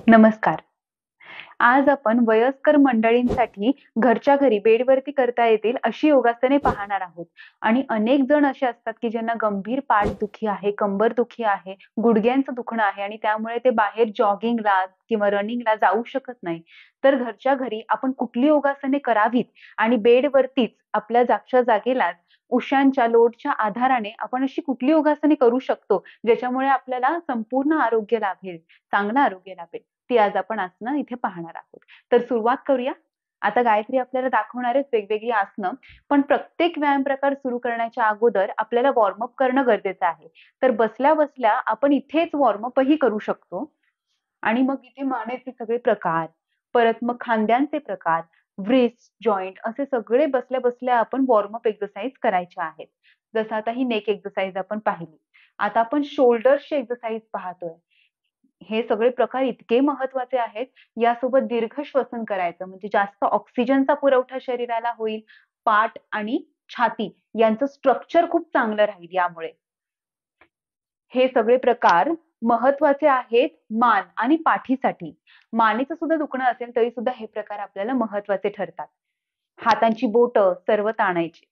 नमस्कार. आज आपण वयस्कर मंडळींसाठी घरच्या घरी बेडवरती करता येतील अशी योगासने पाहणार आहोत. आणि अनेक जण असे असतात की ज्यांना गंभीर पाठदुखी आहे, कंबरदुखी आहे, गुडघ्यांचं दुखणं आहे आणि त्यामुळे ते बाहेर जॉगिंगला किंवा रनिंगला जाऊ शकत नाही. तर घरच्या घरी आपण कुठली योगासने करावीत आणि बेडवरतीच आपल्या जागच्या जागेलाच उशांच्या लोडच्या आधाराने आपण अशी कुठली योगासने करू शकतो, ज्याच्यामुळे आपल्याला संपूर्ण आरोग्य लाभेल, चांगलं आरोग्य लाभेल. ती आज आपण आसनं इथे पाहणार आहोत. तर सुरुवात करूया. आता गायत्री आपल्याला दाखवणार आहेत वेगवेगळी आसनं, पण प्रत्येक व्यायाम प्रकार सुरू करण्याच्या अगोदर आपल्याला वॉर्मअप करणं गरजेचं आहे. तर बसल्या-बसल्या आपण इथेच वॉर्मअपही करू शकतो आणि मग इथे मानेचे सगळे प्रकार, परत मग खांद्यांचे प्रकार, व्रिस्ट, जॉइंट असे सगळे बसल्या-बसल्या आपण वॉर्मअप एक्सरसाइज करायच्या आहेत. जसं आता ही नेक एक्सरसाइज आपण पाहिली. आता आपण शोल्डर्सची एक्सरसाइज पाहतोय. हे सगळे प्रकार इतके महत्वाचे आहेत. यासोबत दीर्घ श्वसन करायचं म्हणजे जास्त ऑक्सिजनचा पुरवठा शरीराला होईल. पाठ आणि छाती यांचं स्ट्रक्चर खूप चांगलं राहील यामुळे. हे सगळे प्रकार महत्वाचे आहेत मान आणि पाठीसाठी. मानेचं सुद्धा दुखणं असेल तरी सुद्धा हे प्रकार आपल्याला महत्वाचे ठरतात. हातांची बोटं सर्व ताणायची.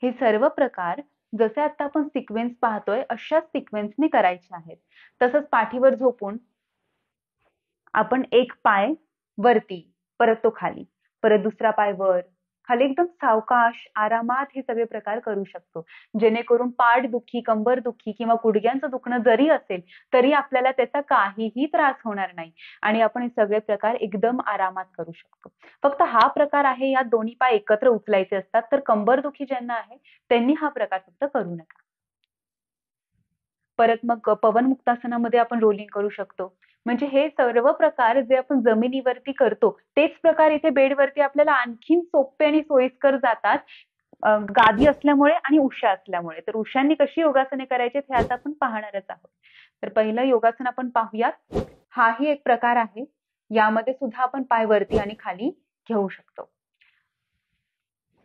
हे सर्व प्रकार जसे आता आपण सिक्वेन्स पाहतोय अशाच सिक्वेन्सने करायचे आहेत. तसंच पाठीवर झोपून आपण एक पाय वरती, परत तो खाली, परत दुसरा पाय वर, खाली एकदम सावकाश आरामात हे सगळे प्रकार करू शकतो. जेणेकरून पाठदुखी, कंबरदुखी किंवा गुडघ्यांचं दुखणं जरी असेल तरी आपल्याला त्याचा काहीही त्रास होणार नाही आणि आपण हे सगळे प्रकार एकदम आरामात करू शकतो. फक्त हा प्रकार आहे यात दोन्ही पाय एकत्र उचलायचे असतात, तर कंबरदुखी ज्यांना आहे त्यांनी हा प्रकार फक्त करू नका. परत मग पवन मुक्तासनामध्ये आपण रोलिंग करू शकतो. म्हणजे हे सर्व प्रकार जे आपण जमिनीवरती करतो तेच प्रकार इथे बेडवरती आपल्याला आणखीन सोपे आणि सोयीस्कर जातात. गादी असल्यामुळे आणि उशा असल्यामुळे. तर उशांनी कशी योगासने करायची हे आता आपण पाहणारच आहोत. तर पहिलं योगासन आपण पाहूयात. हाही एक प्रकार आहे. यामध्ये सुद्धा आपण पाय वरती आणि खाली घेऊ शकतो.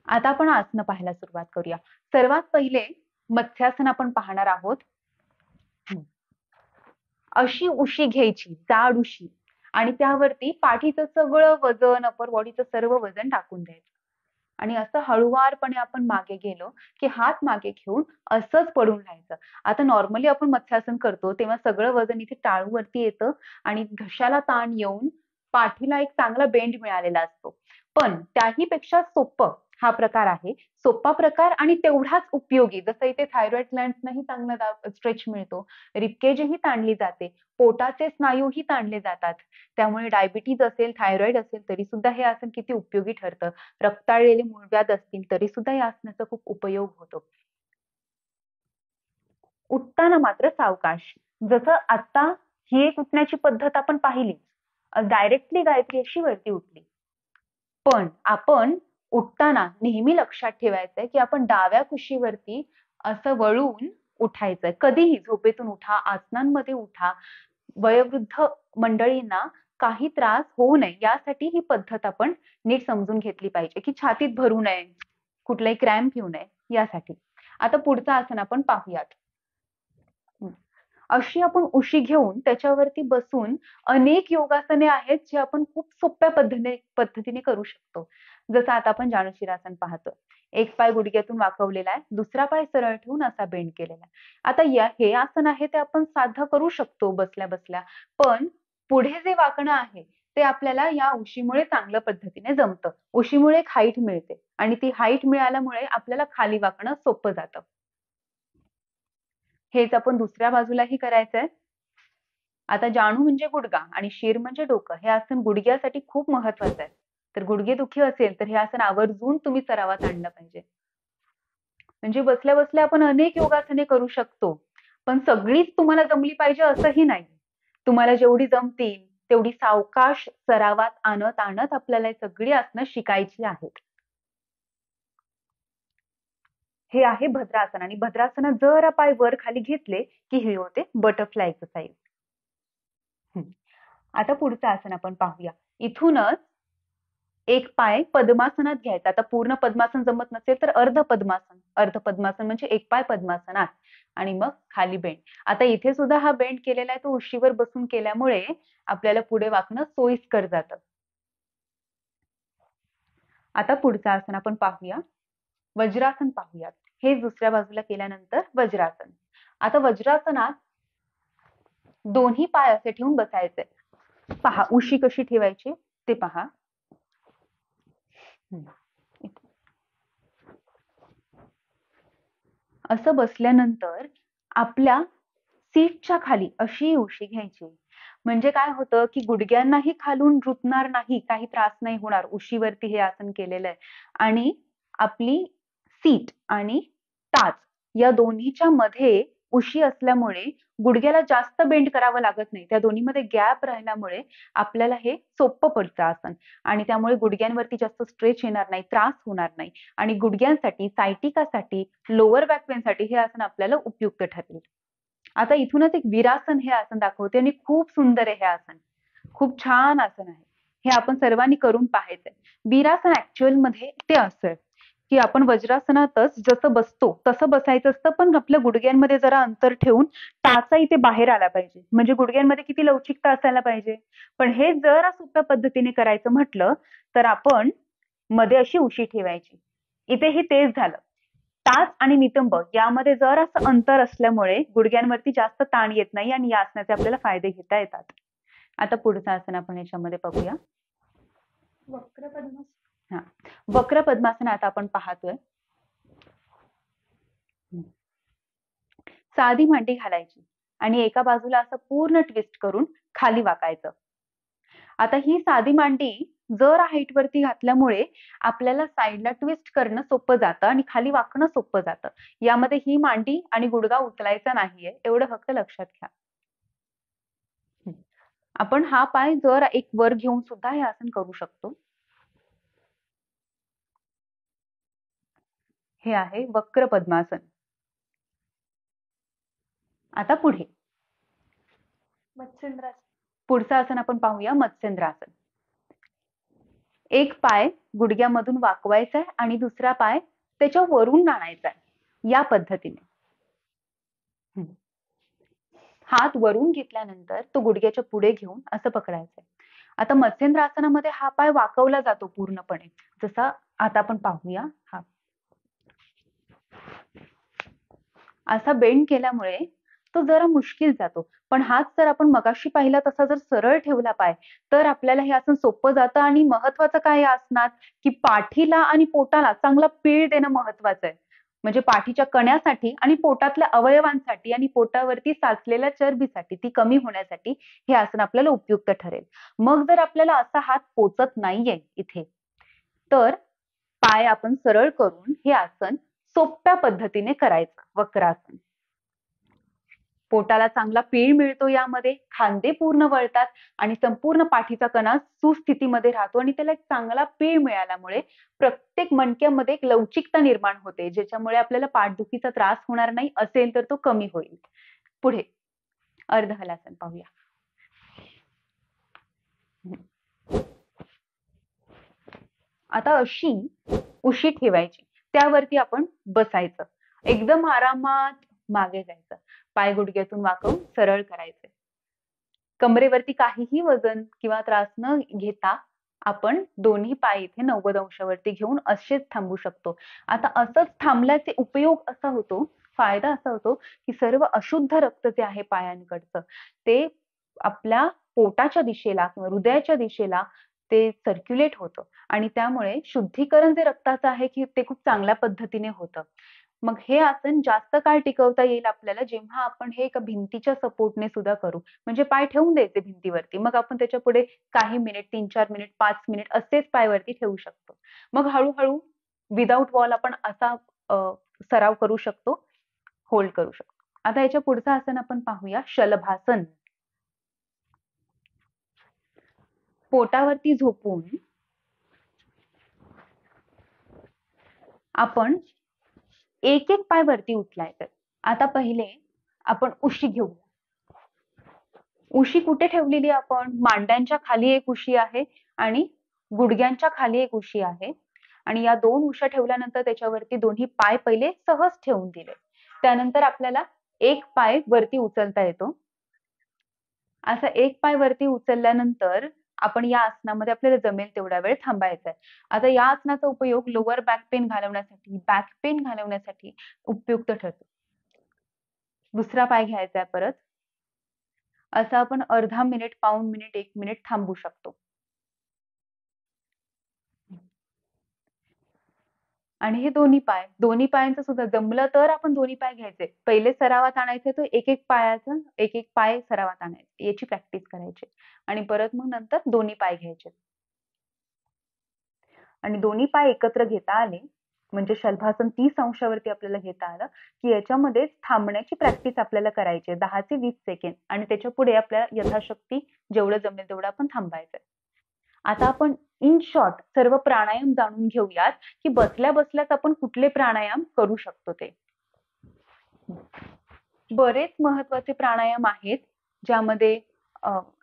आता आपण आसनं पाहायला सुरुवात करूया. सर्वात पहिले मत्स्यासन आपण पाहणार आहोत. अशी उशी घ्यायची, जाड उशी आणि त्यावरती पाठीचं सगळं वजन, अपर बॉडीचं सर्व वजन टाकून द्यायचं आणि असं हळुवारपणे आपण मागे गेलो की हात मागे घेऊन असंच पडून राहायचं. आता नॉर्मली आपण मत्स्यासन करतो तेव्हा सगळं वजन इथे टाळूवरती येतं आणि घशाला ताण येऊन पाठीला एक चांगला बेंड मिळालेला असतो. पण त्याही पेक्षा सोपं हा प्रकार आहे. सोपा प्रकार आणि तेवढाच उपयोगी. जसं इथे थायरॉइड ग्लँड्सनाही चांगला स्ट्रेच मिळतो. रिबकेजही ताणली जाते. पोटाचे स्नायूही ताणले जातात. त्यामुळे डायबिटीज असेल, थायरॉइड असेल तरी सुद्धा हे आसन किती उपयोगी ठरतं. रक्ताळलेले मूळव्याध असतील तरी सुद्धा या आसनाचा खूप उपयोग होतो. उठताना मात्र सावकाश. जसं आता ही एक उठण्याची पद्धत आपण पाहिली. डायरेक्टली गायत्री अशी वरती उठली. पण आपण उठताना नेहमी लक्षात ठेवायचंय की आपण डाव्या कुशीवरती असं वळून उठायचंय. कधीही झोपेतून उठा, आसनांमध्ये उठा. वयोवृद्ध मंडळींना काही त्रास होऊ नये यासाठी ही पद्धत आपण नीट समजून घेतली पाहिजे की छातीत भरू नये, कुठलाही क्रॅम्प येऊ नये यासाठी. आता पुढचं आसन आपण पाहूयात. अशी आपण उशी घेऊन त्याच्यावरती बसून अनेक योगासने आहेत जे आपण खूप सोप्या पद्धतीने करू शकतो. जसं आता आपण जानुशिरासन पाहतो. एक पाय गुडघ्यातून वाकवलेला आहे, दुसरा पाय सरळ ठेवून असा बेंड केलेला आहे. आता हे आसन आहे ते आपण साधं करू शकतो बसल्या बसल्या. पण पुढे जे वाकणं आहे ते आपल्याला या उशीमुळे चांगल्या पद्धतीने जमतं. उशीमुळे एक हाईट मिळते आणि ती हाईट मिळाल्यामुळे आपल्याला खाली वाकणं सोपं जातं. हेच आपण दुसऱ्या बाजूलाही करायचंय. आता जाणू म्हणजे गुडघा आणि शिर म्हणजे डोकं. हे आसन गुडघ्यासाठी खूप महत्वाचं आहे. तर गुडघेदुखी असेल तर हे आसन आवर्जून तुम्ही सरावात आणलं पाहिजे. म्हणजे बसल्या बसल्या आपण अनेक योगासने करू शकतो. पण सगळीच तुम्हाला जमली पाहिजे असंही नाही. तुम्हाला जेवढी जमतील तेवढी सावकाश सरावात आणत आणत आपल्याला ही सगळी आसनं शिकायची आहेत. हे आहे भद्रासन आणि भद्रासनात जरा पाय वर खाली घेतले की हे होते बटरफ्लाय एक्सरसाइज. आता पुढचं आसन आपण पाहूया. इथूनच एक पाय पद्मासनात घ्यायचा. आता पूर्ण पद्मासन जमत नसेल तर अर्ध पद्मासन. अर्ध पद्मासन म्हणजे एक पाय पद्मासनात आणि मग खाली बेंड. आता इथे सुद्धा हा बेंड केलेला आहे तो उशीवर बसून केल्यामुळे आपल्याला पुढे वाकणं सोयीस्कर जातं. आता पुढचं आसन आपण पाहूया. वज्रासन पाहूयात. हे दुसऱ्या बाजूला केल्यानंतर वज्रासन. आता वज्रासनात दोन्ही पाय असे ठेवून बसायचे. पहा उशी कशी ठेवायची ते पहा. असं बसल्यानंतर आपल्या सीटच्या खाली अशी उशी घ्यायची. म्हणजे काय होतं की गुडघ्यांनाही खालून रुतणार नाही, काही त्रास नाही होणार. उशीवरती हे आसन केलेलं आहे आणि आपली सीट आणि टाच या दोन्हीच्या मध्ये उशी असल्यामुळे गुडघ्याला जास्त बेंड करावं लागत नाही. त्या दोन्हीमध्ये गॅप राहिल्यामुळे आपल्याला हे सोपं पडतं आसन आणि त्यामुळे गुडघ्यांवरती जास्त स्ट्रेच येणार नाही, त्रास होणार नाही आणि गुडघ्यांसाठी, सायटिकासाठी, लोअर बॅक पेनसाठी हे आसन आपल्याला उपयुक्त ठरेल. आता इथूनच एक वीरासन हे आसन दाखवते आणि खूप सुंदर आहे हे आसन. खूप छान आसन आहे. हे आपण सर्वांनी करून पाहायचंय. वीरासन ऍक्च्युअल मध्ये ते असं की आपण वज्रासनातच जसं बसतो तसं बसायचं असतं, पण आपल्या गुडघ्यांमध्ये जरा अंतर ठेवून टाचा इथे बाहेर आला पाहिजे. म्हणजे गुडघ्यांमध्ये किती लवचिकता असायला पाहिजे. पण हे जरा सोप्या पद्धतीने करायचं म्हटलं तर आपण मध्ये अशी उशी ठेवायची. इथेही तेच झालं. टाच आणि नितंब यामध्ये जरासं अंतर असल्यामुळे गुडघ्यांवरती जास्त ताण येत नाही आणि या आसनाचे आपल्याला फायदे घेता येतात. आता पुढचं आसन आपण याच्यामध्ये बघूया. वक्र पद्मासन. हा, वक्र पद्मासन आता आपण पाहतोय. साधी मांडी घालायची आणि एका बाजूला असं पूर्ण ट्विस्ट करून खाली वाकायचं. आता ही साधी मांडी जर हाईट वरती घातल्यामुळे आपल्याला साईडला ट्विस्ट करणं सोपं जातं आणि खाली वाकणं सोपं जातं. यामध्ये ही मांडी आणि गुडघा उचलायचा नाहीये, एवढं फक्त लक्षात घ्या. आपण हा पाय जर एक वर घेऊन सुद्धा हे आसन करू शकतो. हे आहे वक्र पद्मासन. आता पुढे मत्स्येंद्रासन. पुढचं आसन आपण पाहूया मत्स्येंद्रासन. एक पाय गुडघ्यामधून वाकवायचा आहे आणि दुसरा पाय त्याच्या वरून आणायचा आहे या पद्धतीने. हात वरून घेतल्यानंतर तो गुडघ्याच्या पुढे घेऊन असं पकडायचंय. आता मत्स्येंद्र आसनामध्ये हा पाय वाकवला जातो पूर्णपणे. जसा आता आपण पाहूया. हा असा बेंड केल्यामुळे तो जरा मुश्किल जातो. पण हाच जर आपण मगाशी पाहिला तसा जर सरळ ठेवला पाय तर आपल्याला हे आसन सोपं जातं. आणि महत्वाचं काय या आसनात की पाठीला आणि पोटाला चांगला पीळ देणं महत्वाचं आहे. म्हणजे पाठीच्या कण्यासाठी आणि पोटातल्या अवयवांसाठी आणि पोटावरती साचलेल्या चरबीसाठी ती कमी होण्यासाठी हे आसन आपल्याला उपयुक्त ठरेल. मग जर आपल्याला असा हात पोचत नाहीये इथे तर पाय आपण सरळ करून हे आसन सोप्या पद्धतीने करायचं. वक्रासन. पोटाला चांगला पीळ मिळतो यामध्ये, खांदे पूर्ण वळतात आणि संपूर्ण पाठीचा कणा सुस्थितीमध्ये राहतो आणि त्याला एक चांगला पीळ मिळाल्यामुळे प्रत्येक मणक्यामध्ये एक लवचिकता निर्माण होते, ज्याच्यामुळे आपल्याला पाठदुखीचा त्रास होणार नाही, असेल तर तो कमी होईल. पुढे अर्ध हलासन पाहूया. आता अशी उशी ठेवायची, त्यावरती आपण बसायचं. एकदम आरामात मागे जायचं. पाय गुडघ्यातून वाकवून सरळ करायचे. कमरेवरती काहीही वजन किंवा त्रास न घेता आपण दोन्ही पाय इथे 90 अंशावरती घेऊन असेच थांबू शकतो. आता असंच थांबल्याचे उपयोग असा होतो, फायदा असा होतो की सर्व अशुद्ध रक्त जे आहे पायांकडचं ते आपल्या पोटाच्या दिशेला किंवा हृदयाच्या दिशेला ते सर्क्युलेट होतं आणि त्यामुळे शुद्धीकरण जे रक्ताचं आहे की ते खूप चांगल्या पद्धतीने होतं. मग हे आसन जास्त काळ टिकवता येईल आपल्याला जेव्हा आपण हे एका भिंतीच्या सपोर्टने सुद्धा करू. म्हणजे पाय ठेवून द्यायचे भिंतीवरती, मग आपण त्याच्या पुढे काही मिनिट, 3-4 मिनिट, 5 मिनिट असेच पाय वरती ठेवू शकतो. मग हळूहळू विदाउट वॉल आपण असा सराव करू शकतो, होल्ड करू शकतो. आता याच्या पुढचं आसन आपण पाहूया, शलभासन. पोटावरती झोपून आपण एक एक पाय वरती उचलायचं. आता पहिले आपण उशी घेऊ. उशी कुठे ठेवलेली आपण? मांड्यांच्या खाली एक उशी आहे आणि गुडघ्यांच्या खाली एक उशी आहे आणि या 2 उशा ठेवल्यानंतर त्याच्यावरती दोन्ही पाय पहिले सहज ठेवून दिले. त्यानंतर आपल्याला एक पाय वरती उचलता येतो. असा एक पाय वरती उचलल्यानंतर आपण या आसनामध्ये आपल्याला जमेल तेवढा वेळ थांबायचा आहे. आता या आसनाचा उपयोग लोअर बॅक पेन घालवण्यासाठी, बॅक पेन घालवण्यासाठी उपयुक्त ठरतो. दुसरा पाय घ्यायचा आहे परत. असं आपण अर्धा मिनिट, पाऊण मिनिट, 1 मिनिट थांबू शकतो. आणि हे दोन्ही पायांचं सुद्धा जमलं तर आपण दोन्ही पाय घ्यायचे. पहिले सरावात आणायचे तो एक पाय सरावात आणायचे. याची प्रॅक्टिस करायची आणि परत मग नंतर दोन्ही पाय घ्यायचे. आणि दोन्ही पाय एकत्र घेता आले म्हणजे शलभासन 30 अंशावरती आपल्याला घेता आलं की याच्यामध्ये थांबण्याची प्रॅक्टिस आपल्याला करायची आहे 10 ते 20 सेकंद आणि त्याच्या पुढे आपल्याला यथाशक्ती जेवढं जमेल तेवढं आपण थांबायचंय. आता आपण इन शॉर्ट सर्व प्राणायाम जाणून घेऊयात की बसल्या बसल्याच आपण कुठले प्राणायाम करू शकतो ते. बरेच महत्वाचे प्राणायाम आहेत ज्यामध्ये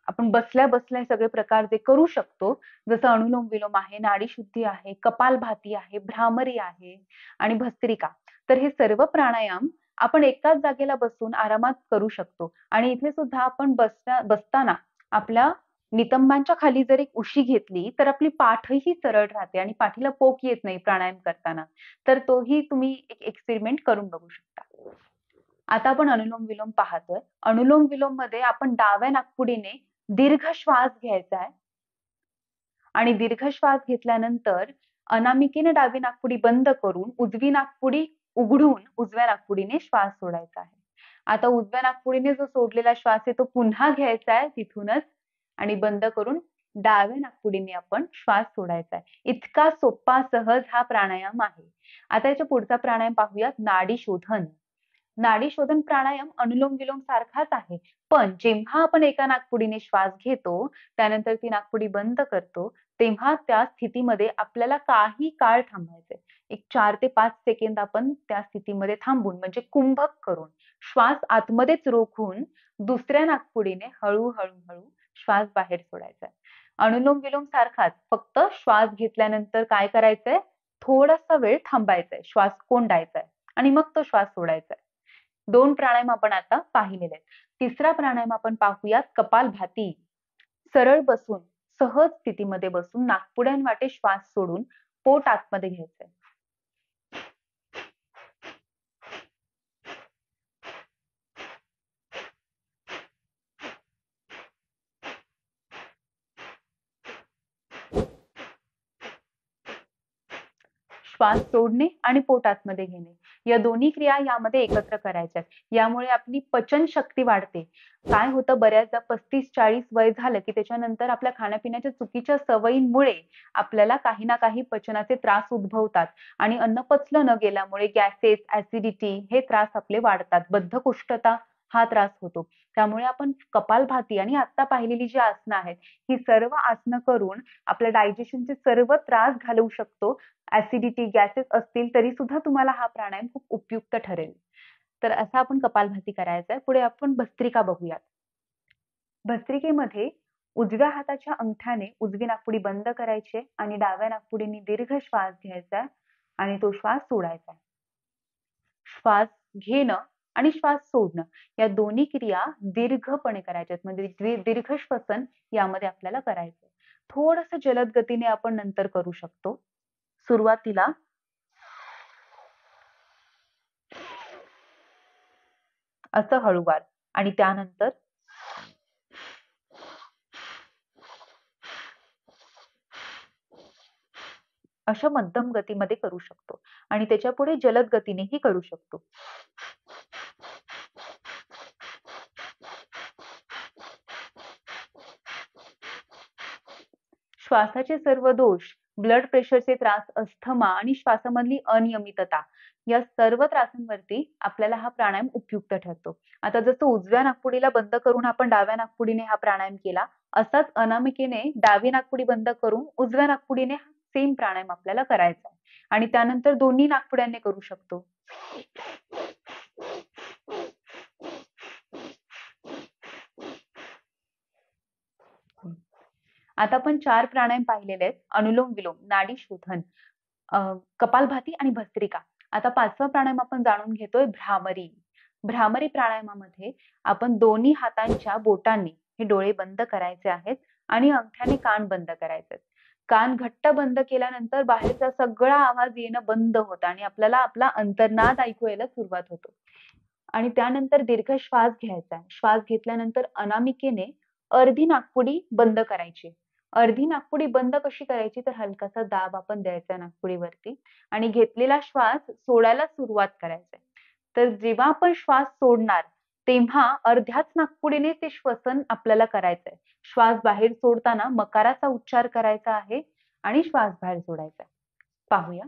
आपण बसल्या बसल्या सगळे प्रकार जे करू शकतो जसं अनुलोम विलोम आहे, नाडी शुद्धी आहे, कपालभाती आहे, भ्रामरी आहे आणि भस्त्रिका. तर हे सर्व प्राणायाम आपण एकाच जागेला बसून आरामात करू शकतो आणि इथे सुद्धा आपण बसताना आपल्या नितंबांच्या खाली जर एक उशी घेतली तर आपली पाठही सरळ राहते आणि पाठीला पोक येत नाही प्राणायाम करताना. तर तोही तुम्ही एक एक्सपेरिमेंट करून बघू शकता. आता आपण अनुलोम विलोम पाहतोय. अनुलोम विलोम मध्ये आपण डाव्या नाकपुडीने दीर्घ श्वास घ्यायचा आहे आणि दीर्घ श्वास घेतल्यानंतर अनामिकेने डावी नाकपुडी बंद करून उजवी नाकपुडी उघडून उजव्या नाकपुडीने श्वास सोडायचा आहे. आता उजव्या नाकपुडीने जो सोडलेला श्वास आहे तो पुन्हा घ्यायचा आहे तिथूनच आणि बंद करून डाव्या नाकपुडीने आपण श्वास सोडायचा आहे. इतका सोपा सहज हा प्राणायाम आहे. आता याच्या पुढचा प्राणायाम पाहूयात नाडी शोधन. नाडी शोधन प्राणायाम अनुलोम विलोम सारखाच आहे पण जेव्हा आपण एका नाकपुडीने श्वास घेतो त्यानंतर ती नाकपुडी बंद करतो तेव्हा त्या स्थितीमध्ये आपल्याला काही काळ थांबायचंय. एक 4 ते 5 सेकंद आपण त्या स्थितीमध्ये थांबून म्हणजे कुंभक करून श्वास आतमध्येच रोखून दुसऱ्या नाकपुडीने हळूहळू श्वास बाहेर सोडायचा. अनुलोम विलोम सारखाच फक्त श्वास घेतल्यानंतर काय करायचंय थोडासा वेळ थांबायचंय, श्वास कोंडायचा आणि मग तो श्वास सोडायचा. 2 प्राणायाम आपण आता पाहिलेले आहेत. तिसरा प्राणायाम आपण पाहूयात कपालभाती. सरळ बसून सहज स्थितीमध्ये बसून नाकपुड्यांवाटे श्वास सोडून पोट आतमध्ये घ्यायचंय. श्वास सोडणे आणि पोट आतमध्ये घेणे या दोन्ही क्रिया यामध्ये एकत्र करायच्या. यामुळे आपली पचन शक्ती वाढते. काय होतं बऱ्याचदा 35-40 वय झालं की त्याच्यानंतर आपल्या खाण्यापिण्याच्या चुकीच्या सवयींमुळे आपल्याला काही ना काही पचनाचे त्रास उद्भवतात आणि अन्न पचलं न गेल्यामुळे गॅसेस, ऍसिडिटी हे त्रास आपले वाढतात. बद्धकोष्ठता हा त्रास होतो. त्यामुळे आपण कपालभाती आणि आता पाहिलेली जी आसनं आहेत ही सर्व आसनं करून आपल्या डायजेशनचे सर्व त्रास घालवू शकतो. ऍसिडिटी, गॅसेस असतील तरी सुद्धा तुम्हाला हा प्राणायाम खूप उपयुक्त ठरेल. तर असा आपण कपालभाती करायचा आहे. पुढे आपण भस्त्रिका बघूयात. भस्त्रिकेमध्ये उजव्या हाताच्या अंगठ्याने उजवी नाकपुडी बंद करायची आणि डाव्या नाकपुडीने दीर्घ श्वास घ्यायचा आणि तो श्वास सोडायचा. श्वास घेणं आणि श्वास सोडणं या दोन्ही क्रिया दीर्घपणे करायच्यात म्हणजे दीर्घ श्वसन यामध्ये आपल्याला करायचंय. थोडंसं जलद गतीने आपण नंतर करू शकतो. सुरुवातीला असं हळूवार आणि त्यानंतर अशा मध्यम गतीमध्ये करू शकतो आणि त्याच्या पुढे जलद गतीनेही करू शकतो. श्वासाचे सर्व दोष, ब्लड प्रेशरचे त्रास, अस्थमा आणि श्वासामधली अनियमितता या सर्व त्रासांवरती आपल्याला हा प्राणायाम उपयुक्त ठरतो. आता जसं उजव्या नाकपुडीला बंद करून आपण डाव्या नाकपुडीने हा प्राणायाम केला असाच अनामिकेने डावी नाकपुडी बंद करून उजव्या नाकपुडीने सेम प्राणायाम आपल्याला करायचा आहे आणि त्यानंतर दोन्ही नाकपुड्यांनी करू शकतो. आता आपण 4 प्राणायाम पाहिलेले आहेत. अनुलोम विलोम, नाडी शोधन, कपालभाती आणि भस्त्रिका. आता 5वा प्राणायाम आपण जाणून घेतोय भ्रामरी. भ्रामरी प्राणायामामध्ये आपण दोन्ही हातांच्या बोटांनी हे डोळे बंद करायचे आहेत आणि अंगठ्याने कान बंद करायचे. कान घट्ट बंद केल्यानंतर बाहेरचा सगळा आवाज येणं बंद होतं आणि आपल्याला आपला अंतर्नाद ऐकू यायला सुरुवात होतो. आणि त्यानंतर दीर्घ श्वास घ्यायचा. श्वास घेतल्यानंतर अनामिकेने अर्धी नाकपुडी बंद करायची. अर्धी नाकपुडी बंद कशी करायची, तर हलकासा दाब आपण द्यायचा नाकपुडीवरती आणि घेतलेला श्वास सोडायला सुरुवात करायची. तर जेव्हा आपण श्वास सोडणार तेव्हा अर्ध्याच नाकपुडीने ते श्वसन आपल्याला करायचंय. श्वास बाहेर सोडताना मकाराचा उच्चार करायचा आहे आणि श्वास बाहेर सोडायचा आहे. पाहूया.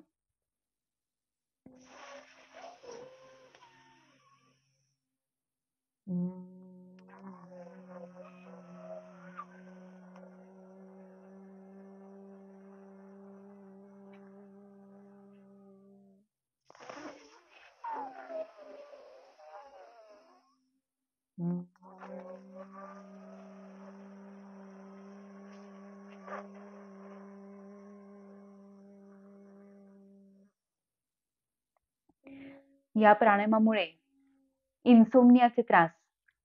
या प्राणायामामुळे इन्सोम्नियाचे त्रास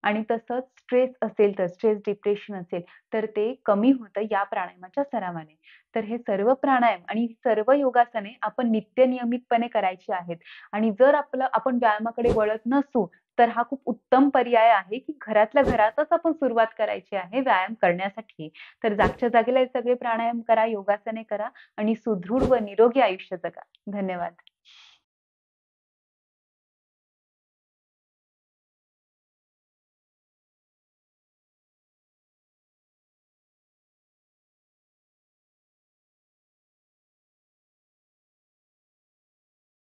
आणि तसंच स्ट्रेस असेल तर स्ट्रेस डिप्रेशन असेल तर ते कमी होतं या प्राणायामाच्या सरावाने. तर हे सर्व प्राणायाम आणि सर्व योगासने आपण नित्यनियमितपणे करायची आहेत आणि जर आपण व्यायामाकडे वळत नसू तर हा खूप उत्तम पर्याय आहे की घरातल्या घरातच आपण सुरुवात करायची आहे व्यायाम करण्यासाठी. तर जागच्या जागेला हे सगळे प्राणायाम करा, योगासने करा आणि सुदृढ व निरोगी आयुष्य जगा. धन्यवाद.